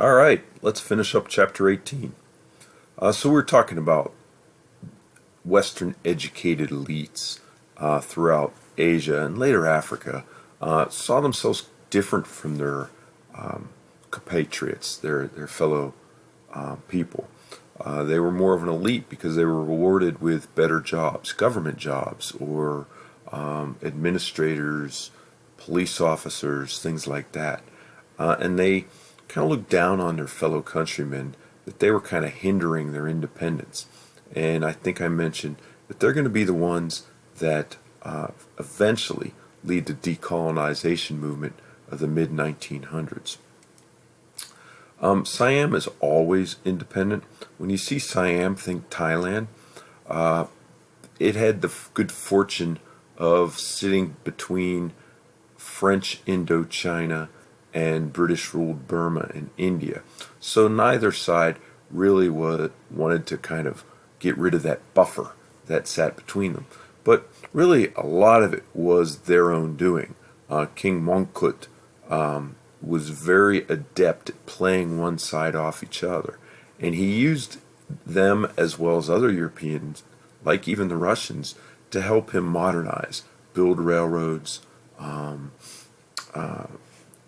All right, let's finish up chapter 18. So we're talking about Western educated elites throughout Asia and later Africa saw themselves different from their compatriots, their fellow people. They were more of an elite because they were rewarded with better jobs, government jobs, or administrators, police officers, things like that. And they kind of looked down on their fellow countrymen that they were kind of hindering their independence. And I think I mentioned that they're going to be the ones that eventually lead the decolonization movement of the mid 1900s. Siam is always independent. When you see Siam, think Thailand. It had the good fortune of sitting between French Indochina and British ruled Burma and India. So neither side really wanted to kind of get rid of that buffer that sat between them. But really, a lot of it was their own doing. King Mongkut was very adept at playing one side off each other. And he used them as well as other Europeans, like even the Russians, to help him modernize, build railroads,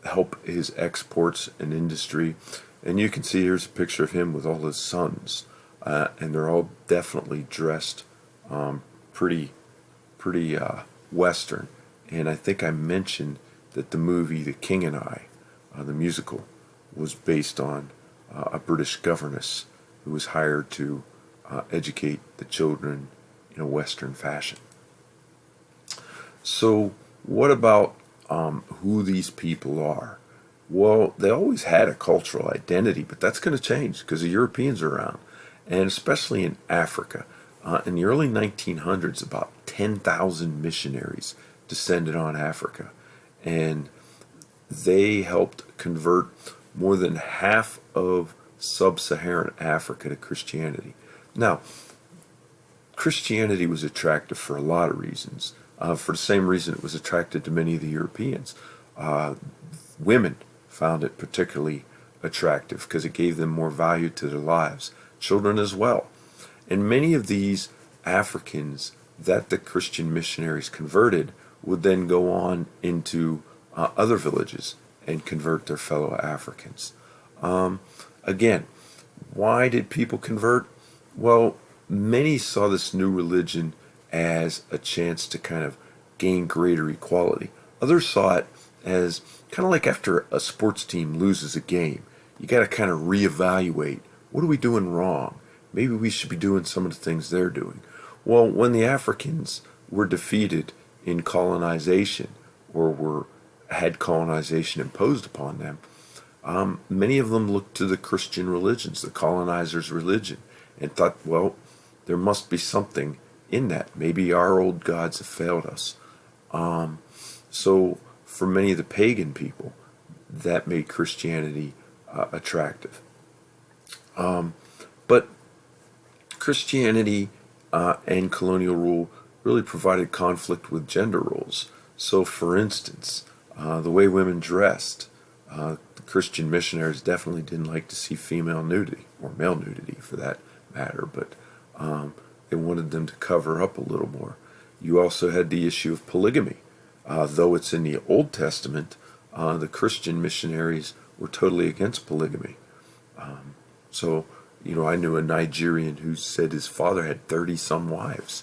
help his exports and industry. And you can see here's a picture of him with all his sons. And they're all definitely dressed pretty Western. And I think I mentioned that the movie The King and I, the musical, was based on a British governess who was hired to educate the children in a Western fashion. So what about who these people are? Well, they always had a cultural identity, but that's going to change because the Europeans are around, and especially in Africa. In the early 1900s, about 10,000 missionaries descended on Africa, and they helped convert more than half of sub-Saharan Africa to Christianity. Now, Christianity was attractive for a lot of reasons. For the same reason it was attracted to many of the Europeans. Women found it particularly attractive because it gave them more value to their lives. Children as well. And many of these Africans that the Christian missionaries converted would then go on into other villages and convert their fellow Africans. Again, why did people convert? Well, many saw this new religion as a chance to kind of gain greater equality. Others saw it as kind of like after a sports team loses a game. You got to kind of reevaluate. What are we doing wrong? Maybe we should be doing some of the things they're doing. Well, when the Africans were defeated in colonization or had colonization imposed upon them, many of them looked to the Christian religions, the colonizers' religion, and thought, well, there must be something in that. Maybe our old gods have failed us. So for many of the pagan people, that made Christianity attractive. But Christianity and colonial rule really provided conflict with gender roles. So for instance, the way women dressed, the Christian missionaries definitely didn't like to see female nudity, or male nudity for that matter, but they wanted them to cover up a little more. You also had the issue of polygamy. Though it's in the Old Testament, the Christian missionaries were totally against polygamy. So, I knew a Nigerian who said his father had 30-some wives.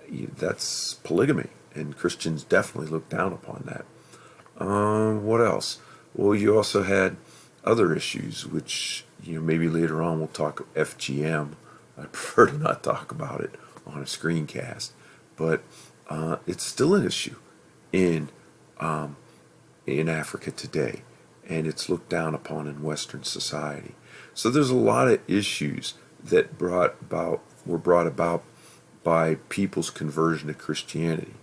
That's polygamy, and Christians definitely looked down upon that. What else? Well, you also had other issues, which, maybe later on we'll talk FGM. I prefer to not talk about it on a screencast, but it's still an issue in Africa today, and it's looked down upon in Western society. So there's a lot of issues that were brought about by people's conversion to Christianity.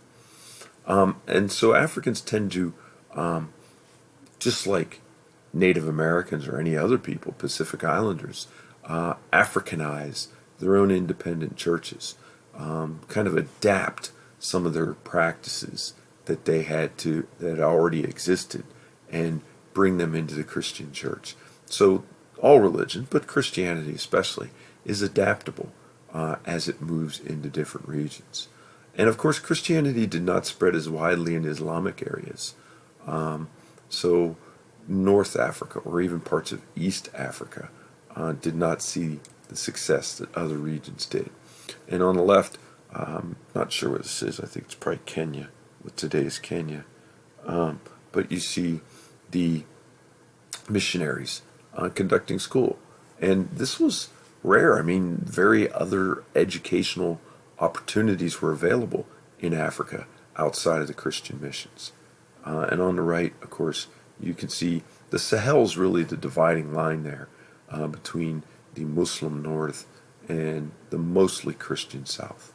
And so Africans tend to, just like Native Americans or any other people, Pacific Islanders, Africanize their own independent churches, kind of adapt some of their practices that that already existed, and bring them into the Christian church. So all religion, but Christianity especially, is adaptable as it moves into different regions. And of course, Christianity did not spread as widely in Islamic areas. So, North Africa or even parts of East Africa did not see the success that other regions did. And on the left, not sure what this is, I think it's probably Kenya, what today is Kenya. But you see the missionaries conducting school. And this was rare. I mean, very other educational opportunities were available in Africa outside of the Christian missions. And on the right, of course, you can see the Sahel's really the dividing line there between the Muslim north and the mostly Christian south.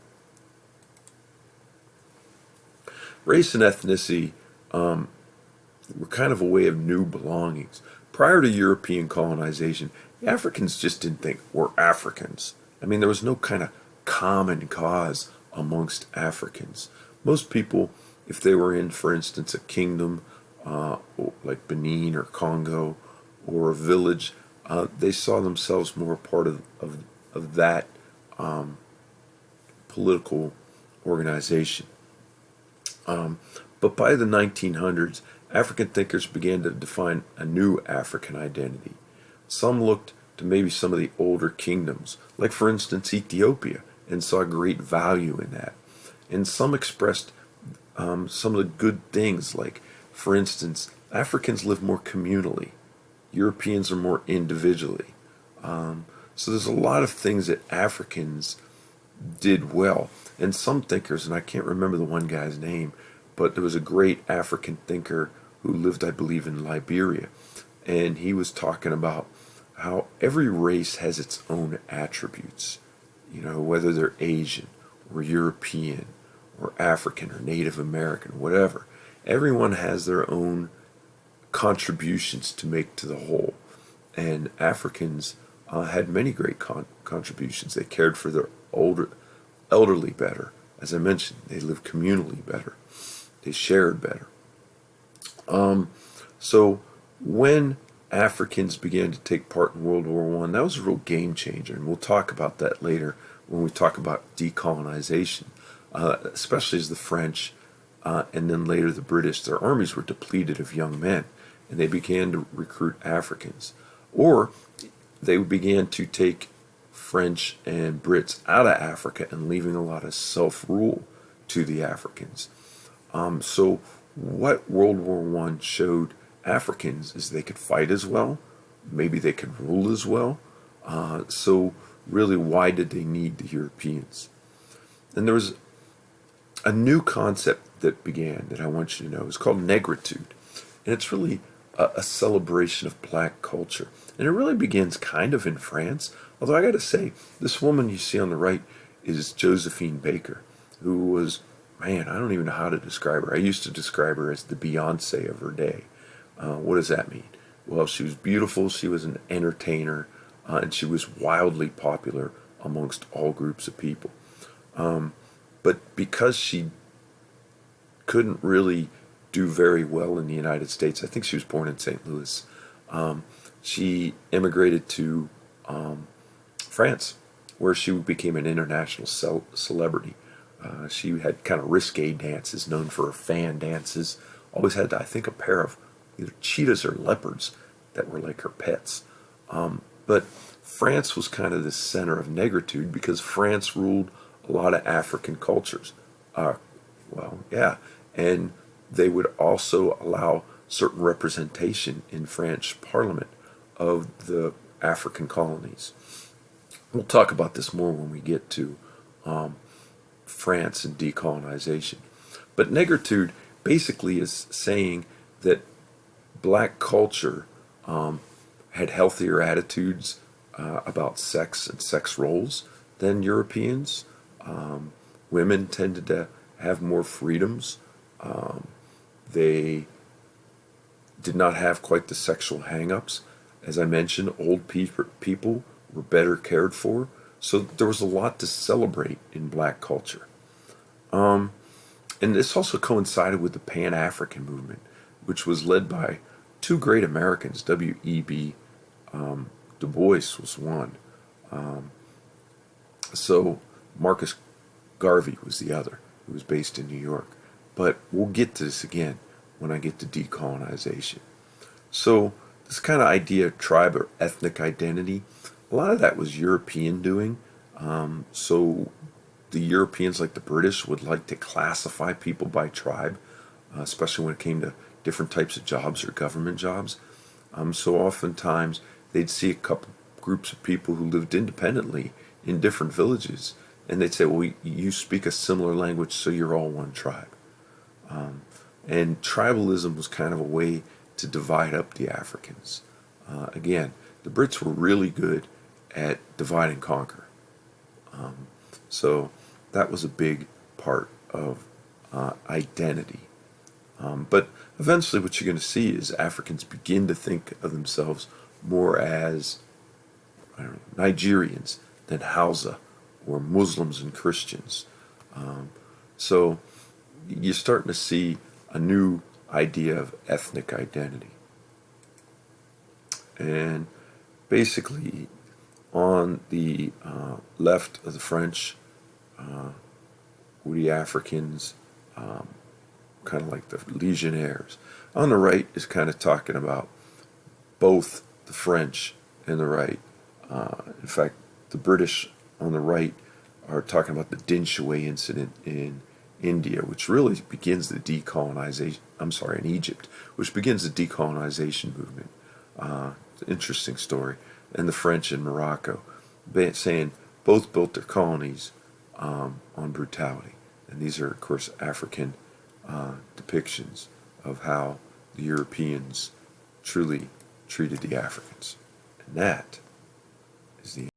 Race and ethnicity were kind of a way of new belongings. Prior to European colonization, the Africans just didn't think we're Africans. I mean, there was no kind of common cause amongst Africans. Most people, if they were in, for instance, a kingdom like Benin or Congo or a village, they saw themselves more part of that political organization. But by the 1900s, African thinkers began to define a new African identity. Some looked to maybe some of the older kingdoms, like for instance Ethiopia, and saw great value in that. And some expressed some of the good things, like for instance, Africans live more communally. Europeans are more individually. So there's a lot of things that Africans did well. And some thinkers, and I can't remember the one guy's name, but there was a great African thinker who lived, I believe, in Liberia. And he was talking about how every race has its own attributes. You know, whether they're Asian or European or African or Native American, whatever. Everyone has their own contributions to make to the whole. And Africans had many great contributions. They cared for their elderly better. As I mentioned, they lived communally better. They shared better. So when Africans began to take part in World War I, that was a real game changer, and we'll talk about that later when we talk about decolonization, especially as the French and then later the British, their armies were depleted of young men, and they began to recruit Africans. Or they began to take French and Brits out of Africa and leaving a lot of self-rule to the Africans. So what World War I showed Africans is they could fight as well, maybe they could rule as well. So really, why did they need the Europeans? And there was a new concept that began that I want you to know. It's called negritude. And it's really a celebration of black culture. And it really begins kind of in France. Although I got to say, this woman you see on the right is Josephine Baker, who was, man, I don't even know how to describe her. I used to describe her as the Beyonce of her day. What does that mean? Well, she was beautiful, she was an entertainer, and she was wildly popular amongst all groups of people. But because she couldn't really do very well in the United States, I think she was born in St. Louis, she immigrated to France, where she became an international celebrity. She had kind of risque dances, known for her fan dances. Always had, I think, a pair of either cheetahs or leopards that were like her pets. But France was kind of the center of negritude because France ruled a lot of African cultures. And they would also allow certain representation in French Parliament of the African colonies. We'll talk about this more when we get to France and decolonization. But negritude basically is saying that black culture had healthier attitudes about sex and sex roles than Europeans. Women tended to have more freedoms. They did not have quite the sexual hang-ups. As I mentioned, old people were better cared for. So there was a lot to celebrate in black culture. And this also coincided with the Pan-African movement, which was led by two great Americans, W.E.B. Du Bois was one. So Marcus Garvey was the other, who was based in New York. But we'll get to this again when I get to decolonization. So this kind of idea of tribe or ethnic identity, a lot of that was European doing. So the Europeans, like the British, would like to classify people by tribe, especially when it came to different types of jobs or government jobs. So oftentimes they'd see a couple groups of people who lived independently in different villages, and they'd say, "Well, you speak a similar language, so you're all one tribe." And tribalism was kind of a way to divide up the Africans. Again, the Brits were really good at divide and conquer. So that was a big part of identity. But eventually, what you're going to see is Africans begin to think of themselves more as, I don't know, Nigerians than Hausa or Muslims and Christians. So you're starting to see a new idea of ethnic identity. And basically, on the left of the French were the Africans, kind of like the legionnaires. On the right is kind of talking about both the French and the right. In fact, the British on the right are talking about the Dinshawe incident in India, which really begins the decolonization. I'm sorry, in Egypt, which begins the decolonization movement. It's an interesting story. And the French in Morocco, saying both built their colonies on brutality. And these are, of course, African depictions of how the Europeans truly treated the Africans. And that is the